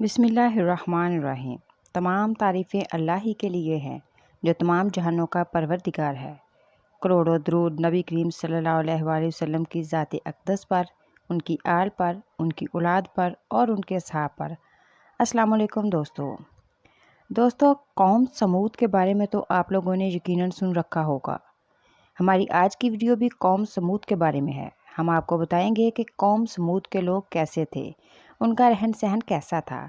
بسم اللہ الرحمن الرحیم۔ تمام تعریفیں اللہ ہی کے لیے ہیں جو تمام جہانوں کا پروردگار ہے۔ کروڑوں درود نبی کریم صلی اللہ علیہ وآلہ وسلم کی ذات اقدس پر، ان کی آل پر، ان کی اولاد پر اور ان کے اصحاب پر۔ السلام علیکم دوستو، قوم سمود کے بارے میں تو آپ لوگوں نے یقیناً سن رکھا ہوگا۔ ہماری آج کی ویڈیو بھی قوم سمود کے بارے میں ہے۔ ہم آپ کو بتائیں گے کہ قوم سمود کے لوگ کیسے تھے، ان کا رہن سہن کیسا تھا،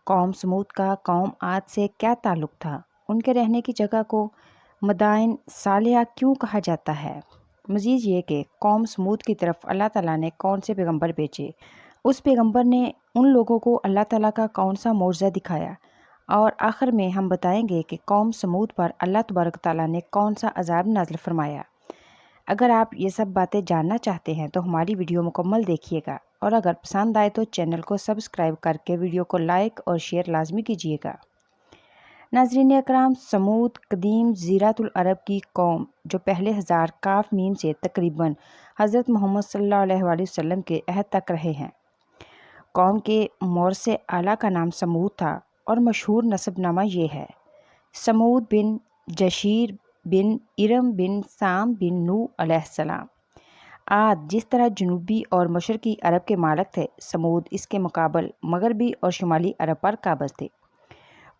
قوم سمود کا قوم عاد سے کیا تعلق تھا، ان کے رہنے کی جگہ کو مدائن صالحہ کیوں کہا جاتا ہے، مزید یہ کہ قوم سمود کی طرف اللہ تعالیٰ نے کون سے پیغمبر بھیجے، اس پیغمبر نے ان لوگوں کو اللہ تعالیٰ کا کون سا معجزہ دکھایا، اور آخر میں ہم بتائیں گے کہ قوم سمود پر اللہ تبارک تعالیٰ نے کون سا عذاب نازل فرمایا۔ اگر آپ یہ سب باتیں جاننا چاہتے ہیں تو ہماری ویڈیو مکمل دیکھیے گا، اور اگر پسند آئے تو چینل کو سبسکرائب کر کے ویڈیو کو لائک اور شیئر لازمی کیجیے گا۔ ناظرین اکرام، سمود قدیم زیرات العرب کی قوم جو پہلے ہزار کاف میم سے تقریباً حضرت محمد صلی اللہ علیہ وآلہ وسلم کے عہد تک رہے ہیں۔ قوم کے مورث اعلیٰ کا نام سمود تھا اور مشہور نسب نامہ یہ ہے: سمود بن جشیر بن ارم بن سام بن نوح علیہ السلام۔ عاد جس طرح جنوبی اور مشرقی عرب کے مالک تھے، سمود اس کے مقابل مغربی اور شمالی عرب پر قابض تھے۔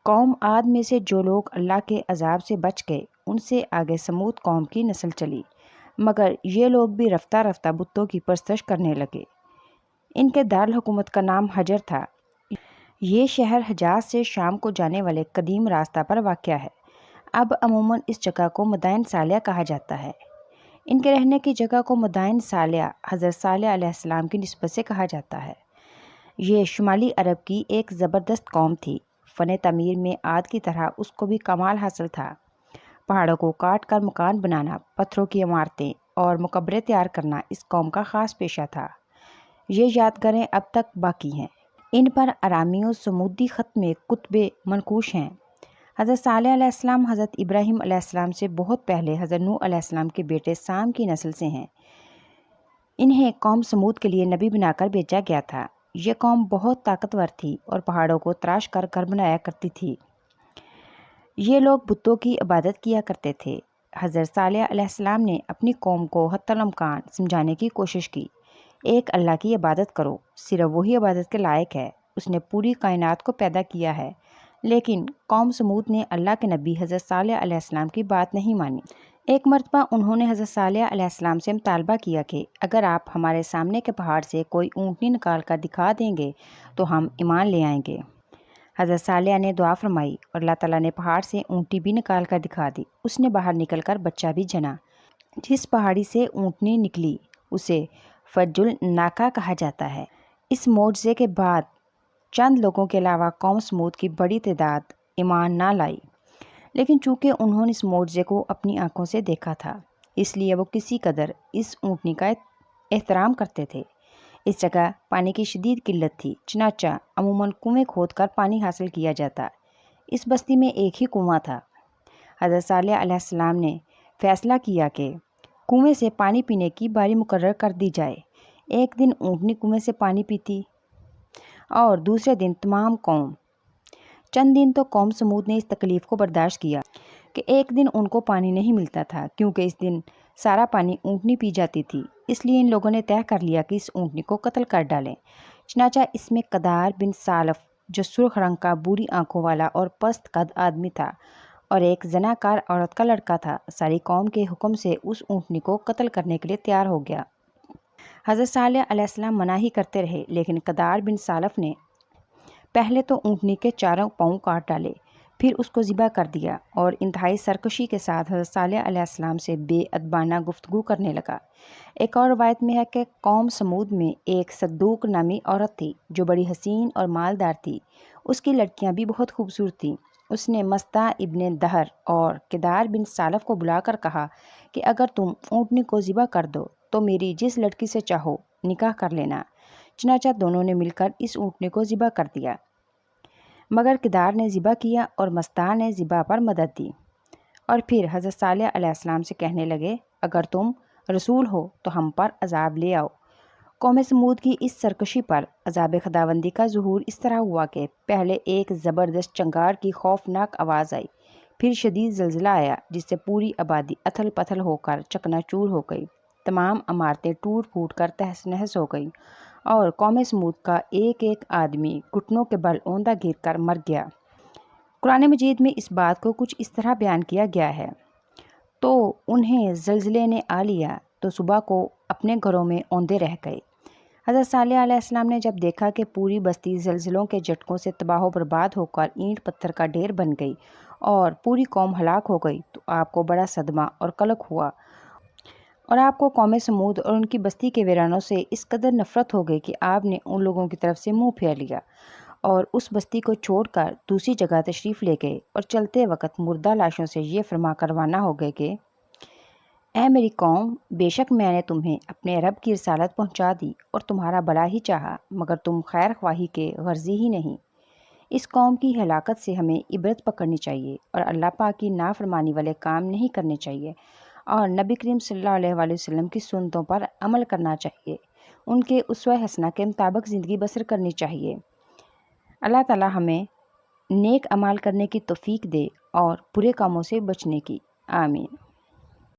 قوم عاد میں سے جو لوگ اللہ کے عذاب سے بچ گئے، ان سے آگے سمود قوم کی نسل چلی، مگر یہ لوگ بھی رفتہ رفتہ بتوں کی پرستش کرنے لگے۔ ان کے دارالحکومت کا نام حجر تھا۔ یہ شہر حجاز سے شام کو جانے والے قدیم راستہ پر واقع ہے۔ اب عموماً اس جگہ کو مدائن صالحہ کہا جاتا ہے۔ ان کے رہنے کی جگہ کو مدائن صالحہ حضرت صالح علیہ السلام کی نسبت سے کہا جاتا ہے۔ یہ شمالی عرب کی ایک زبردست قوم تھی۔ فن تعمیر میں عاد کی طرح اس کو بھی کمال حاصل تھا۔ پہاڑوں کو کاٹ کر مکان بنانا، پتھروں کی عمارتیں اور مقبرے تیار کرنا اس قوم کا خاص پیشہ تھا۔ یہ یادگاریں اب تک باقی ہیں۔ ان پر ارامی و سمودی خط میں کتبے منقوش ہیں۔ حضرت صالح علیہ السلام حضرت ابراہیم علیہ السلام سے بہت پہلے حضرت نوح علیہ السلام کے بیٹے سام کی نسل سے ہیں۔ انہیں قوم سمود کے لیے نبی بنا کر بھیجا گیا تھا۔ یہ قوم بہت طاقتور تھی اور پہاڑوں کو تراش کر گھر بنایا کرتی تھی۔ یہ لوگ بتوں کی عبادت کیا کرتے تھے۔ حضرت صالح علیہ السلام نے اپنی قوم کو حتی الامکان سمجھانے کی کوشش کی۔ ایک اللہ کی عبادت کرو، صرف وہی عبادت کے لائق ہے، اس نے پوری کائنات کو پیدا کیا ہے۔ لیکن قوم سمود نے اللہ کے نبی حضرت صالح علیہ السلام کی بات نہیں مانی۔ ایک مرتبہ انہوں نے حضرت صالح علیہ السلام سے مطالبہ کیا کہ اگر آپ ہمارے سامنے کے پہاڑ سے کوئی اونٹنی نکال کر دکھا دیں گے تو ہم ایمان لے آئیں گے۔ حضرت صالح نے دعا فرمائی اور اللہ تعالیٰ نے پہاڑ سے اونٹنی بھی نکال کر دکھا دی۔ اس نے باہر نکل کر بچہ بھی جنا۔ جس پہاڑی سے اونٹنی نکلی اسے فج الناقہ کہا جاتا ہے۔ اس معجزے کے بعد چند لوگوں کے علاوہ قوم سمود کی بڑی تعداد ایمان نہ لائی، لیکن چونکہ انہوں نے اس معجزے کو اپنی آنکھوں سے دیکھا تھا، اس لیے وہ کسی قدر اس اونٹنی کا احترام کرتے تھے۔ اس جگہ پانی کی شدید قلت تھی، چنانچہ عموماً کنویں کھود کر پانی حاصل کیا جاتا۔ اس بستی میں ایک ہی کنواں تھا۔ حضرت صالح علیہ السلام نے فیصلہ کیا کہ کنویں سے پانی پینے کی باری مقرر کر دی جائے۔ ایک دن اونٹنی کنویں سے پانی پیتی اور دوسرے دن تمام قوم۔ چند دن تو قوم سمود نے اس تکلیف کو برداشت کیا کہ ایک دن ان کو پانی نہیں ملتا تھا، کیونکہ اس دن سارا پانی اونٹنی پی جاتی تھی۔ اس لیے ان لوگوں نے طے کر لیا کہ اس اونٹنی کو قتل کر ڈالیں۔ چنانچہ اس میں قدار بن سالف، جو سرخ رنگ کا بری آنکھوں والا اور پست قد آدمی تھا، اور ایک زناکار عورت کا لڑکا تھا، ساری قوم کے حکم سے اس اونٹنی کو قتل کرنے کے لیے تیار ہو گیا۔ حضرت صالح علیہ السلام منع ہی کرتے رہے، لیکن قدار بن سالف نے پہلے تو اونٹنی کے چاروں پاؤں کاٹ ڈالے، پھر اس کو ذبح کر دیا اور انتہائی سرکشی کے ساتھ حضرت صالح علیہ السلام سے بے ادبانہ گفتگو کرنے لگا۔ ایک اور روایت میں ہے کہ قوم سمود میں ایک صدوق نامی عورت تھی جو بڑی حسین اور مالدار تھی۔ اس کی لڑکیاں بھی بہت خوبصورت تھیں۔ اس نے مستہ ابن دہر اور قدار بن سالف کو بلا کر کہا کہ اگر تم اونٹنی کو ذبح کر دو تو میری جس لڑکی سے چاہو نکاح کر لینا۔ چنانچہ دونوں نے مل کر اس اونٹنی کو ذبح کر دیا، مگر قدار نے ذبح کیا اور مستہ نے ذبح پر مدد دی، اور پھر حضرت صالح علیہ السلام سے کہنے لگے اگر تم رسول ہو تو ہم پر عذاب لے آؤ۔ قوم سمود کی اس سرکشی پر عذاب خداوندی کا ظہور اس طرح ہوا کہ پہلے ایک زبردست چنگار کی خوفناک آواز آئی، پھر شدید زلزلہ آیا جس سے پوری آبادی اتھل پتھل ہو کر چکنا چور ہو گئی، تمام عمارتیں ٹوٹ پھوٹ کر تہس نہس ہو گئی اور قوم سمود کا ایک ایک آدمی گھٹنوں کے بل اوندا گر کر مر گیا۔ قرآن مجید میں اس بات کو کچھ اس طرح بیان کیا گیا ہے، تو انہیں زلزلے نے آ لیا تو صبح کو اپنے گھروں میں اوندے رہ گئے۔ حضرت صالح علیہ السلام نے جب دیکھا کہ پوری بستی زلزلوں کے جھٹکوں سے تباہ و برباد ہو کر اینٹ پتھر کا ڈھیر بن گئی اور پوری قوم ہلاک ہو گئی تو آپ کو بڑا صدمہ اور قلق ہوا، اور آپ کو قوم سمود اور ان کی بستی کے ویرانوں سے اس قدر نفرت ہو گئی کہ آپ نے ان لوگوں کی طرف سے منہ پھیر لیا اور اس بستی کو چھوڑ کر دوسری جگہ تشریف لے گئے، اور چلتے وقت مردہ لاشوں سے یہ فرما کر روانہ ہو گئے کہ اے میری قوم، بے شک میں نے تمہیں اپنے رب کی رسالت پہنچا دی اور تمہارا بھلا ہی چاہا، مگر تم خیر خواہی کے غرضی ہی نہیں۔ اس قوم کی ہلاکت سے ہمیں عبرت پکڑنی چاہیے اور اللہ پاک کی نافرمانی والے کام نہیں کرنے چاہیے، اور نبی کریم صلی اللہ علیہ وآلہ وسلم کی سنتوں پر عمل کرنا چاہیے، ان کے اسوہ حسنہ کے مطابق زندگی بسر کرنی چاہیے۔ اللہ تعالی ہمیں نیک اعمال کرنے کی توفیق دے اور برے کاموں سے بچنے کی۔ آمین۔